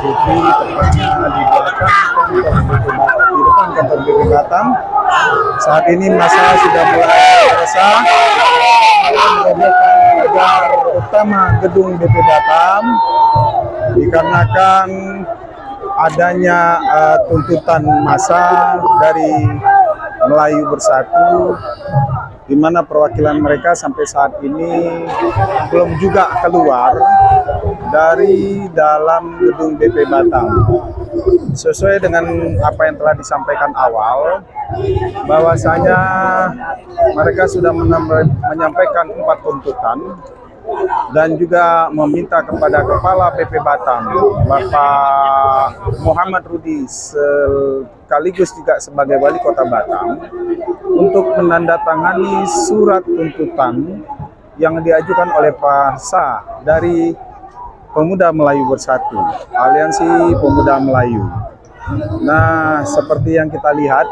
Zulkifli, tepatnya di depan kantor BP Batam. Saat ini masa sudah mulai resah merobohkan pagar utama gedung BP Batam dikarenakan adanya tuntutan massa dari Melayu Bersatu, di mana perwakilan mereka sampai saat ini belum juga keluar dari dalam gedung BP Batam. Sesuai dengan apa yang telah disampaikan awal, bahwasanya mereka sudah menyampaikan 4 tuntutan dan juga meminta kepada Kepala BP Batam, Bapak Muhammad Rudi, sekaligus juga sebagai Wali Kota Batam, untuk menandatangani surat tuntutan yang diajukan oleh Pak Sa dari Pemuda Melayu Bersatu, Aliansi Pemuda Melayu. Nah, seperti yang kita lihat,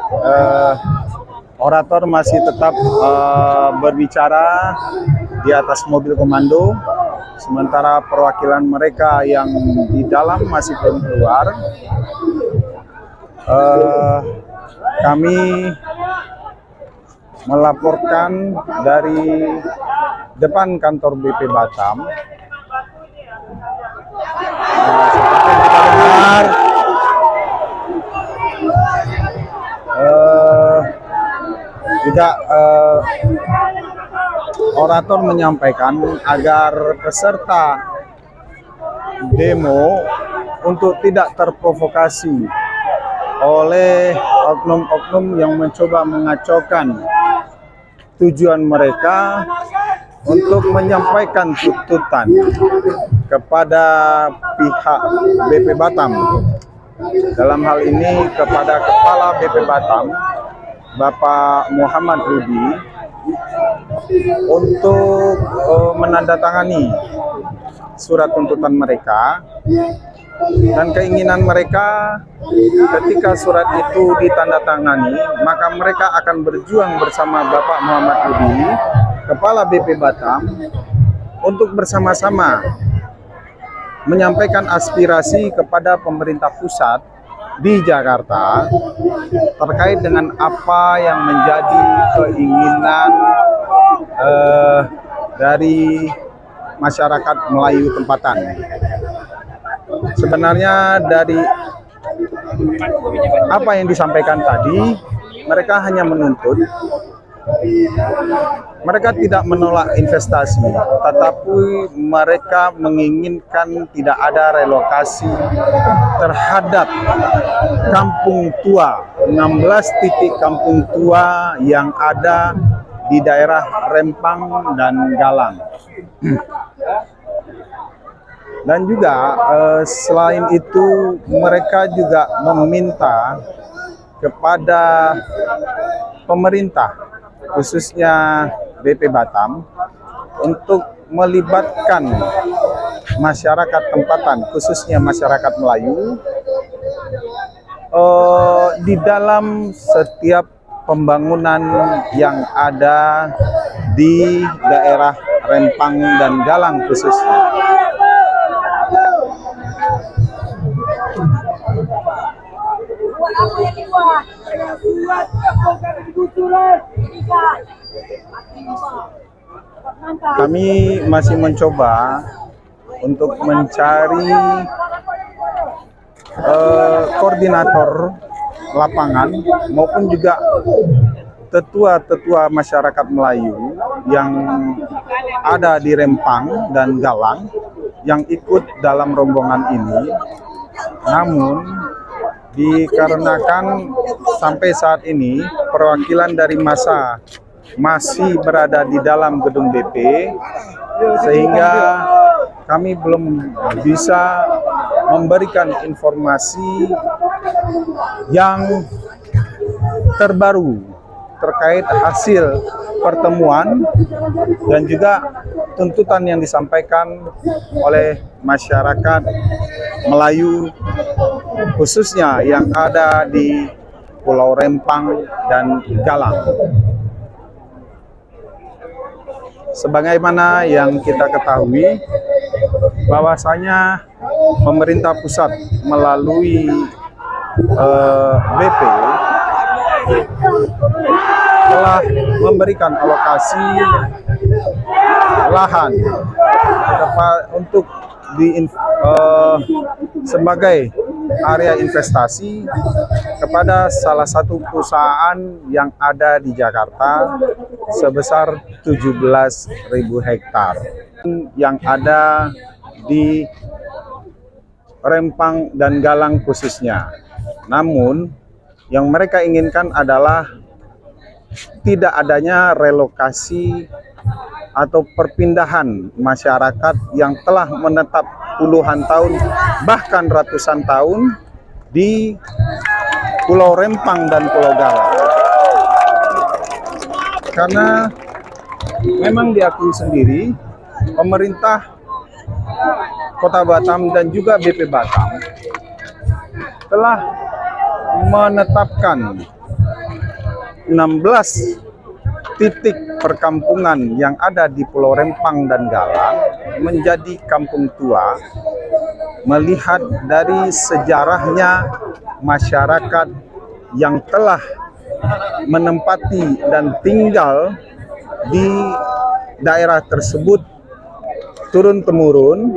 orator masih tetap berbicara di atas mobil komando, sementara perwakilan mereka yang di dalam masih belum keluar. Kami melaporkan dari depan kantor BP Batam. Seperti yang kita dengar, juga orator menyampaikan agar peserta demo untuk tidak terprovokasi oleh oknum-oknum yang mencoba mengacaukan tujuan mereka untuk menyampaikan tuntutan kepada pihak BP Batam. Dalam hal ini kepada Kepala BP Batam, Bapak Muhammad Rudi, untuk menandatangani surat tuntutan mereka, dan keinginan mereka ketika surat itu ditandatangani, maka mereka akan berjuang bersama Bapak Muhammad Rudi, Kepala BP Batam, untuk bersama-sama menyampaikan aspirasi kepada pemerintah pusat di Jakarta terkait dengan apa yang menjadi keinginan dari masyarakat Melayu tempatan. Sebenarnya dari apa yang disampaikan tadi, mereka hanya menuntut, mereka tidak menolak investasi, tetapi mereka menginginkan tidak ada relokasi terhadap kampung tua, 16 titik kampung tua yang ada di daerah Rempang dan Galang. Dan juga selain itu mereka juga meminta kepada pemerintah, khususnya BP Batam, untuk melibatkan masyarakat tempatan, khususnya masyarakat Melayu, di dalam setiap pembangunan yang ada di daerah Rempang dan Galang khususnya. Kami masih mencoba untuk mencari koordinator lapangan maupun juga tetua-tetua masyarakat Melayu yang ada di Rempang dan Galang yang ikut dalam rombongan ini. Namun dikarenakan sampai saat ini perwakilan dari massa masih berada di dalam gedung BP, sehingga kami belum bisa memberikan informasi yang terbaru terkait hasil pertemuan dan juga tuntutan yang disampaikan oleh masyarakat Melayu, khususnya yang ada di Pulau Rempang dan Galang. Sebagaimana yang kita ketahui, bahwasanya pemerintah pusat melalui BP telah memberikan alokasi lahan untuk sebagai area investasi kepada salah satu perusahaan yang ada di Jakarta sebesar 17.000 hektar yang ada di Rempang dan Galang khususnya. Namun yang mereka inginkan adalah tidak adanya relokasi atau perpindahan masyarakat yang telah menetap puluhan tahun bahkan ratusan tahun di Pulau Rempang dan Pulau Galang. Karena memang diakui sendiri pemerintah Kota Batam dan juga BP Batam telah menetapkan 16 titik perkampungan yang ada di Pulau Rempang dan Galang menjadi kampung tua, melihat dari sejarahnya masyarakat yang telah menempati dan tinggal di daerah tersebut turun-temurun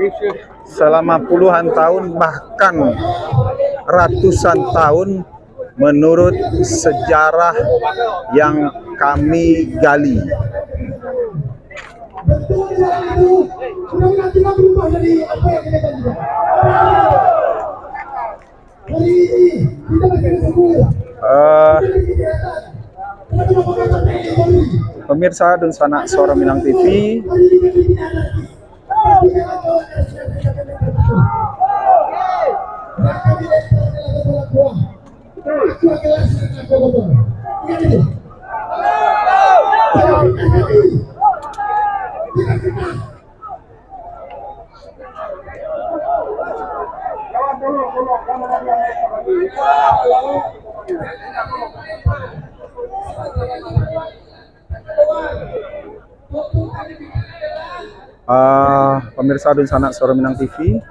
selama puluhan tahun bahkan ratusan tahun menurut sejarah yang kami gali. Pemirsa dan sanak Suara Minang TV, pemirsa dan sanak Suara Minang TV,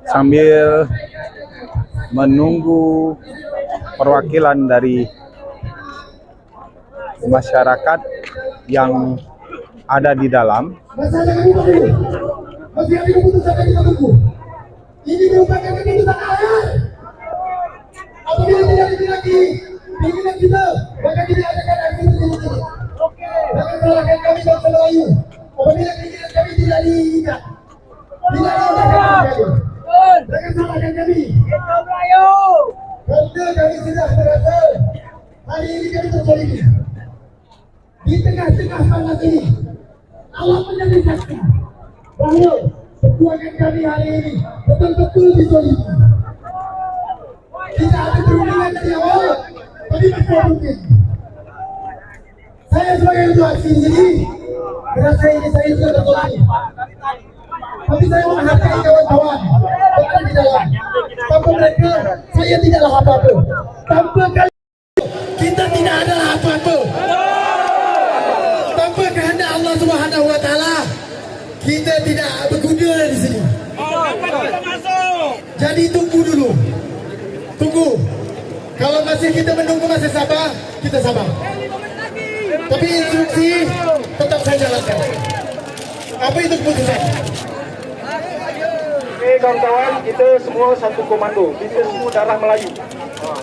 sambil menunggu perwakilan dari masyarakat yang ada di dalam. Masih ada keputusan yang kita tunggu. Ini merupakan keputusan akhir. Apabila tidak lagi pimpinan kita, maka tidak akan aksi seperti ini. Jangan salahkan kami bangsa Melayu. Apabila keinginan kami tidak diingat, tidak diingat. Jangan salahkan kami. Kita Melayu. Karena kami sudah merasa hari ini kami terzalimi. Di tengah-tengah panas ini, Allah menjadi saksi bahwa perjuangan kami hari ini betul-betul dizalimi. Tidak ada perundingan dari awal, tapi masih mungkin. Saya sebagai ketua aksi di sini, merasa ini saya sudah terzalimi. Tapi saya menghargai kawan-kawan yang ada di dalam. Tanpa mereka, saya tidaklah apa-apa. Tanpa kalian, kita tidak adalah apa-apa. Tanpa kehendak Allah Subhanahu Wa Taala, kita tidak berguna di sini. Jadi tunggu dulu. Tunggu. Kalau masih kita menunggu masih sabar, kita sabar. Tapi instruksi tetap saya jalankan. Apa itu keputusan? Oke kawan-kawan, kita semua satu komando. Kita semua darah Melayu.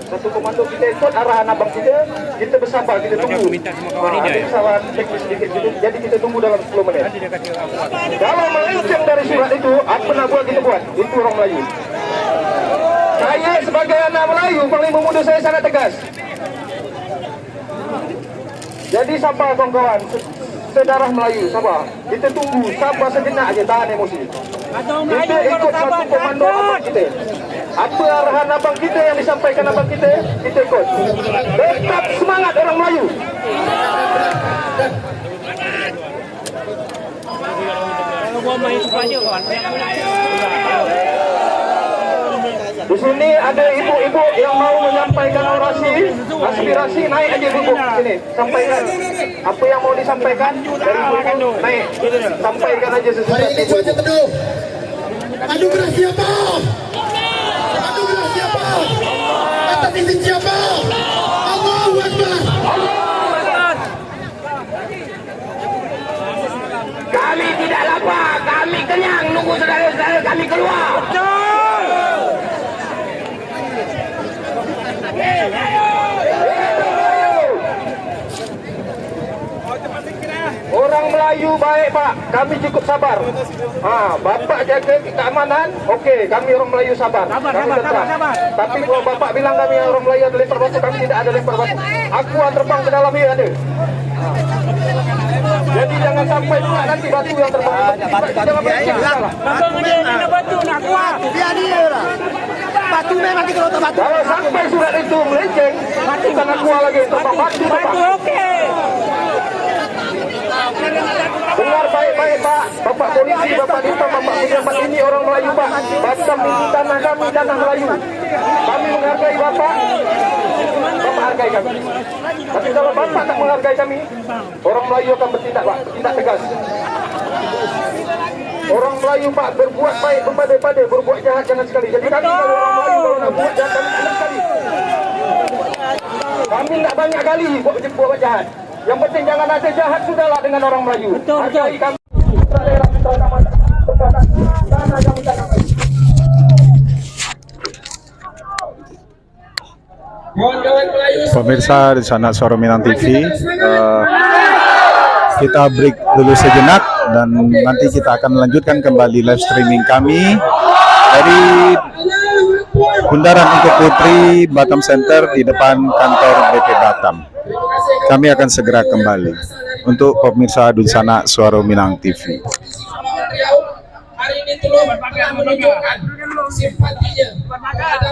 Satu komando, kita ikut arahan abang kita bersabar, kita tunggu. Ada kesalahan teknis sedikit gitu, jadi kita tunggu dalam 10 menit. Kalau melenceng dari surat itu, apa nak buat kita buat. Itu orang Melayu. Saya sebagai anak Melayu, paling memuda saya sangat tegas. Jadi sabar kawan-kawan, sedarah Melayu, sabar. Kita tunggu, sabar sejenak aja, tahan emosi. Kita ikut satu komando abang kita. Apa arahan abang kita yang disampaikan abang kita ikut. Tetap semangat orang Melayu. Di sini ada ibu-ibu yang mau menyampaikan orasi, aspirasi, naik aja ibu sini, sampaikan apa yang mau disampaikan dari ibu, naik, sampaikan aja sesuatu. Hari ini cuaca teduh. Anugerah siapa? Anugerah siapa? Atas izin siapa? Allahu Akbar. Kami tidak lapar, kami kenyang, nunggu saudara-saudara kami keluar. Orang Melayu baik Pak, kami cukup sabar. Bapak jaga keamanan, okey, kami orang Melayu sabar. Kami tenang. Tapi kalau Bapak bilang kami orang Melayu ada lempar batu, kami tidak ada lempar batu. Aku terbang ke dalam ini ada. Jadi jangan sampai juga nanti batu yang terbang. Jangan melenceng ke dalam. Batu nak kuat. Biar dia lah. Batu memang kita letak batu. Kalau sampai surat itu melenceng, kita nak kuat lagi terbang batu. Batu okey. Dengar baik-baik Pak, Bapak polisi, Bapak Dita, Bapak pejabat ini orang Melayu Pak. Batam ini tanah kami, tanah Melayu. Kami menghargai Bapak, Bapak hargai kami. Tapi kalau Bapak tak menghargai kami, orang Melayu akan bertindak Pak, bertindak tegas. Orang Melayu Pak berbuat baik berpada-pada, berbuat jahat jangan sekali. Jadi kami kalau orang Melayu kalau nak buat jahat kami jangan sekali. Kami tak banyak kali buat jahat. Yang penting jangan ada jahat sudahlah dengan orang Melayu. Hargai kami. Pemirsa di sana Suara Minang TV, kita break dulu sejenak dan nanti kita akan melanjutkan kembali live streaming kami dari Bundaran Ungku Putri Batam Center di depan kantor BP Batam. Kami akan segera kembali untuk pemirsa di sana Suara Minang TV. Hari ini Tulung menunjukkan simpatinya pada